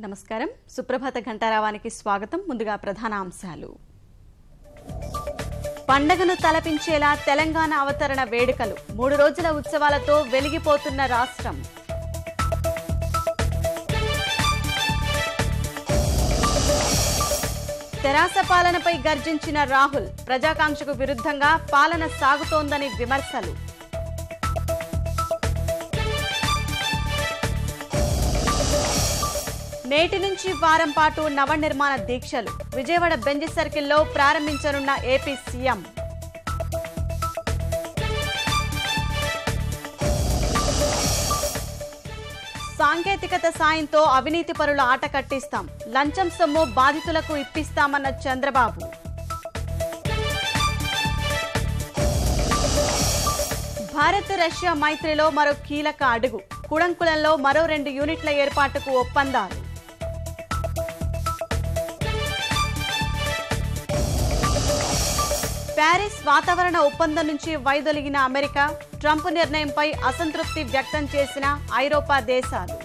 నమస్కారం. సుప్రభాత ఘంటారావానికి స్వాగతం. ముందుగా ప్రధాన అంశాలు. పండగను తలపించేలా తెలంగాణ అవతరణ వేడుకలు. 3 రోజుల ఉత్సవాలతో వెలిగిపోతున్న రాష్ట్రం. తెరాస పాలనపై గర్జించిన రాహుల్. ప్రజాకాంక్షకు విరుద్ధంగా పాలన సాగుతోందని విమర్శలు. నేటి నుంచి వారం పాటు నవనిర్మాణ దీక్షలు. విజయవాడ బెంజ్ సర్కిల్లో ప్రారంభించనున్న ఏపీ సీఎం. సాంకేతికత సాయంతో అవినీతి పరుల ఆట కట్టిస్తాం. లంచం సొమ్ము బాధితులకు ఇప్పిస్తామన్న చంద్రబాబు. భారత్ రష్యా మైత్రిలో మరో కీలక అడుగు. కుడంకులంలో మరో 2 యూనిట్ల ఏర్పాటుకు ఒప్పందాలు. ప్యారిస్ వాతావరణ ఒప్పందం నుంచి వైదొలిగిన అమెరికా. ట్రంప్ నిర్ణయంపై అసంతృప్తి వ్యక్తం చేసిన ఐరోపా దేశాలు.